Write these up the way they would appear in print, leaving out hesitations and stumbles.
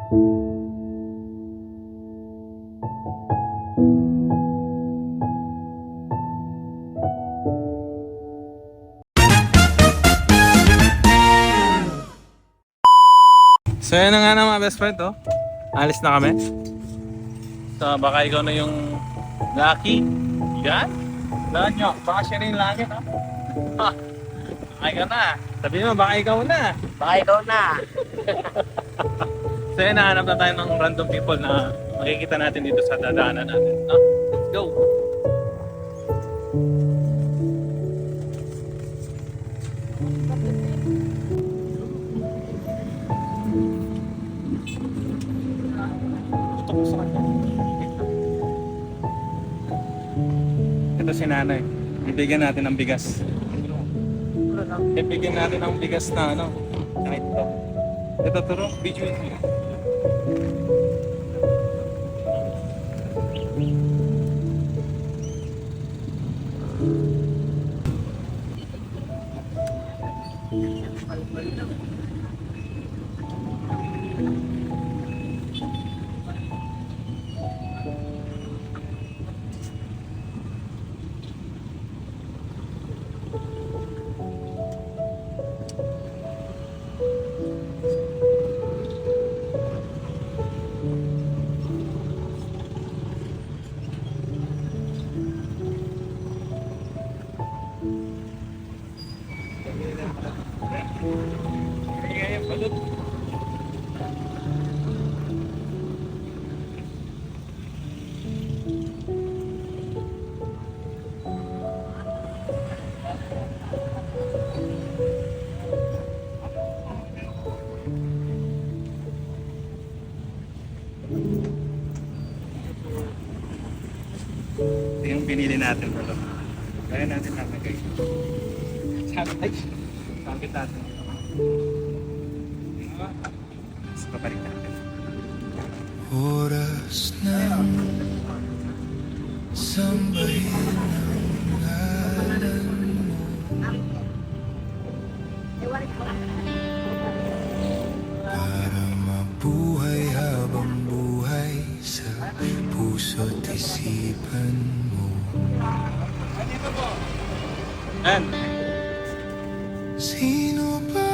So yun na nga na mga best friend, oh. Alis na kami. So baka ikaw na yung lucky. Yan. Lahat nyo. Baka siya rin lagi, no? Ha. Baka ikaw na. Sabi mo, baka ikaw na. Baka ikaw na. So yun, nahanap na tayo ng random people na makikita natin dito sa dadaanan natin. No? Let's go. Ito si nanay. Ibigyan natin ng bigas. Ibigyan natin ng bigas na ano. Kahit ito. Ito turo. Video ito. Ito yung pinili natin, bro. Kaya natin nakagay. Sabit natin. Mas papalik natin. Oras ng sambahin ang ngalan mo. Para mabuhay habang buhay sa puso't isipan mo. And Sino ba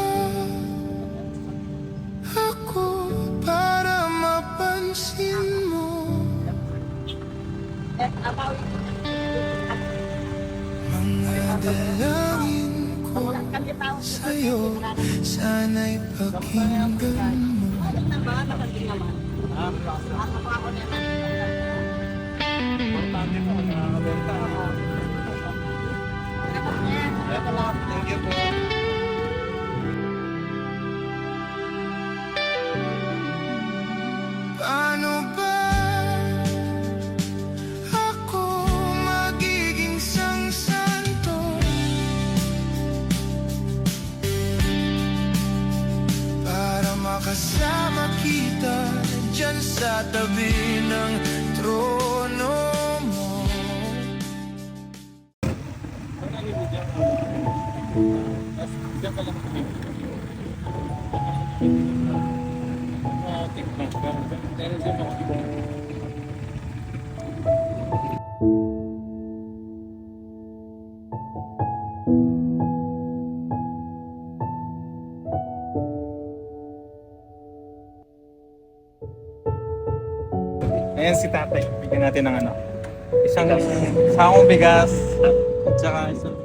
ako para mapansin mo? Mga dalangin ko sa'yo, sana'y pakinggan mo. importante po, nakakabenta ako. Thank you po. Paano ba ako magiging santo para makasama kita dyan sa tabi ng trono mo? Diyan ka lang kami. TikTok ka. Pero diyan ako. Ayan si tatay. Bigyan natin ng ano. Isang sakong bigas at saka isang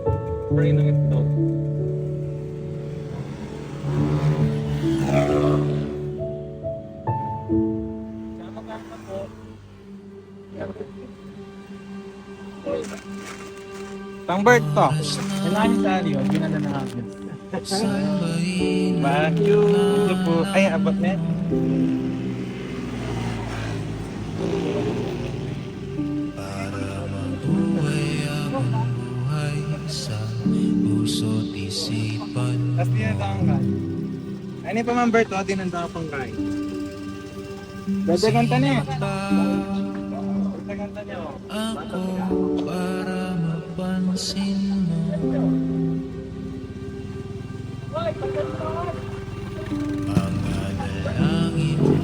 spray ng itlog. Pang bird to. Kailangan sa aliyo, ginala na natin. Bakyo. Ito po. Ay, abot na yan. Para mabuhay ang buhay sa puso't isipan Tapos dinanda kang kain. Ano yung pang bird to? Dinanda ka pang kain. Dadaganta na eh. Dadaganta niya oh. ako para mapansin mo. Mga dalangin ko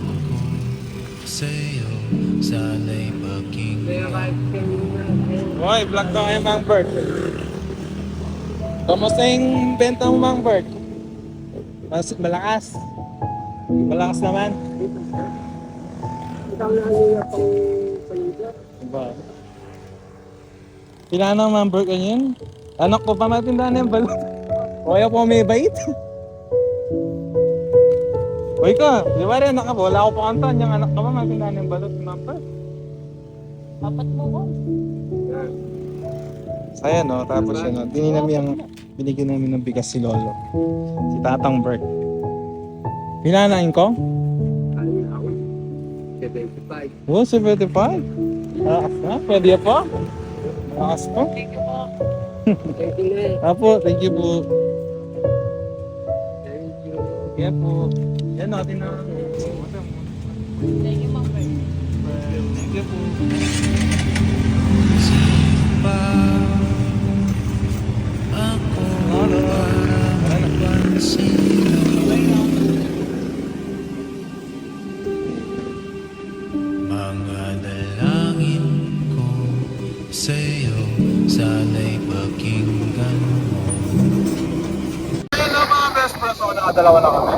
Hoy, vlog daw kayo, Mang Bert. Kamusta yung benta mo, Mang Bert? Malakas. Malakas naman. Diba? Kailangan ng Mang Bert kanyan. Anak ko pa matindahan yung balot. O ayaw po may bait. Uy ka, di ba rin anak ka ba? Wala ako po kantaan. Yung anak ka ba matindahan yung balot, Mang Bert? Apat mo ko. Saya no, tapos yun, no, binigyan namin ng bigas si Lolo. Si Tatang Bert. Pinanain ko? Ayun ako. 75. Oh, 75. Malakas na, pwede pa. Malakas pa. Thank you po. Thank you na eh. Apo, thank you po. Thank you. Kaya po. Yan natin na. Thank you, Ma'am Bert. Thank you po. Pa ako para mapansin mo. Mga dalangin ko sa'yo, sana'y pakinggan mo. Ayan na mga best friends, so nakadalawa na kami.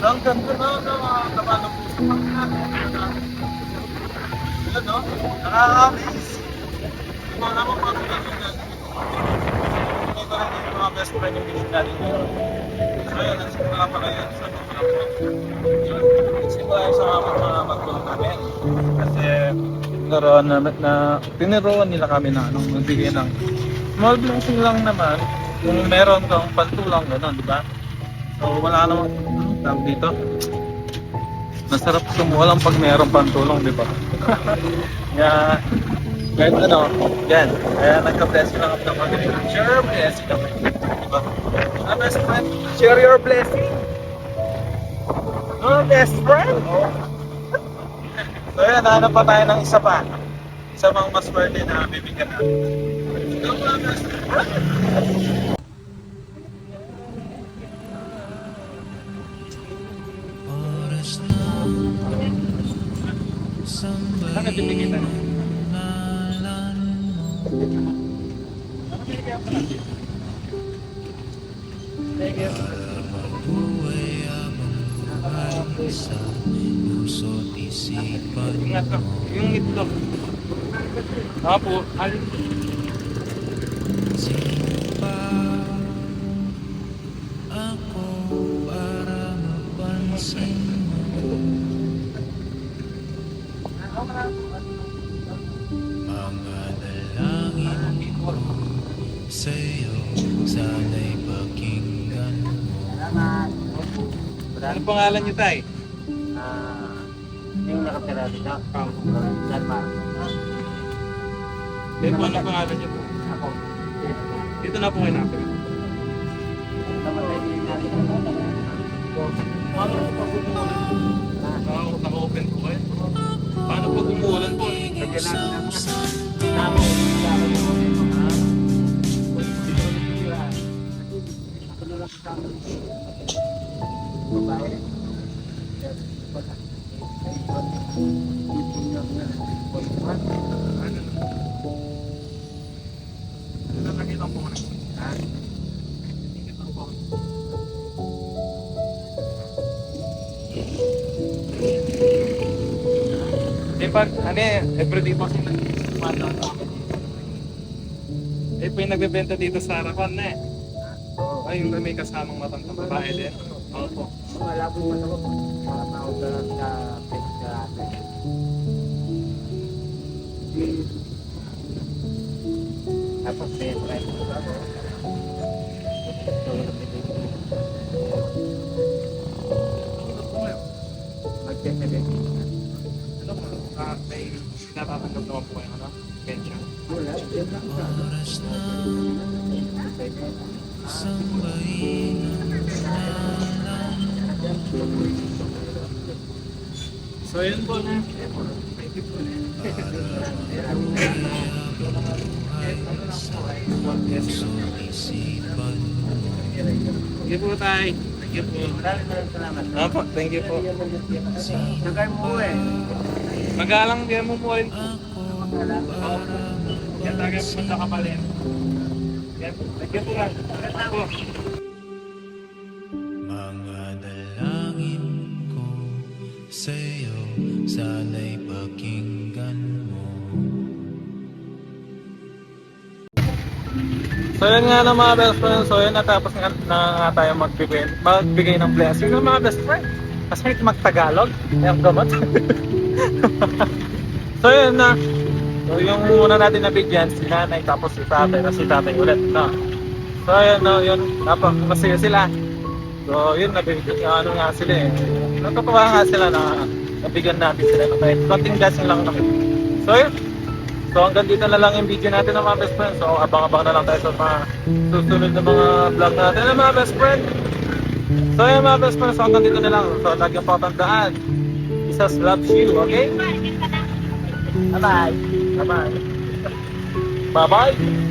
Ang ganda na mga taba ng puso kami natin. Ayan no, nakaka-amaze. Hindi ko alam kung ano gagawin natin. Hindi ko rin yung mga best friend yung visit natin ngayon. So ayan, nagsimula pala yan sa mga nagsimula yung sa mga magtulong namin. Kasi tiniroon nila kami na magbigay ng small blessing lang naman kung meron kang pantulong gano'n, di ba? So wala namang tawag dito. Masarap sumuha lang pag meron pantulong, di ba? Kaya kahit ano, yan. Kaya nagka-blessing lang kami ng pag-ibig. Share your blessing kami. Di ba? Ano best friend? Share your blessing. No, best friend? So yan, hanap pa tayo ng isa pa. Isa pang mas worthy na bibigyan natin. Ito mga best friend. Oras na sambahin ang ngalan mo. Para mabuhay habang buhay sa puso't isipan mo. Yung itlog. Apo, Sino pa ako para mapansin mo? Mga dalangin ko sa'yo, sana'y pakinggan mo. ano pangalan niyo, Tay? Yung nakatira dito. Salma. Tay, ano pangalan niyo po? Ako. Dito na po kayo natin. Namatay din natin. Paano po pag umulan? Naka-open po kayo? Paano pag umulan po? Lagyan natin ang tamo. Babae. Nakakita po na. Ha? Pag, everyday po kasi nagsimata po kami dito. Po yung nagbebenta dito sa harapan na eh. Ay, yung may kasamang matandang babae din. Opo. Wala po yung matawag. Para maudaran sa pesta. Tapos may friend ko ba? Magtesebet. Ano po? May natatanggap naman po kayo, ano? Pension. Wala. Diyan lang sa Oras na sambahin ang ngalan mo. So yun po na. Thank you po. Puso't isipan mo. Sige po tayo. Thank you po. Maraming salamat. Opo, thank you po. Saan kayo mo eh? Magalang din mo rin po. ako Yan tayo pumunta ka pala. Yan, thank you po lang. Opo. mga dalangin ko sa'yo, sana'y pakinggan mo. So yun nga ng mga best friends, so yun natapos nga tayo magbigay ng blessing ng mga best friend. Kasi magtagalog, yung gamot. So yun na, so yung una natin nabigyan, si nanay tapos si tatay ulit. No? So yun, no, yun, masaya sila. So yun, nabigyan, ano nga sila eh. Natutuwa nga sila na nabigyan natin sila. Kahit konting blessing lang naman. So yun. So hanggang dito na lang yung video natin ng mga best friends. So abang-abang na lang tayo sa mga susunod na mga vlog natin ng mga best friends. So yun mga best friends, so hanggang dito na lang. So lagi ang patandaan. Jesus loves you, okay? Bye-bye. Bye-bye. Bye-bye.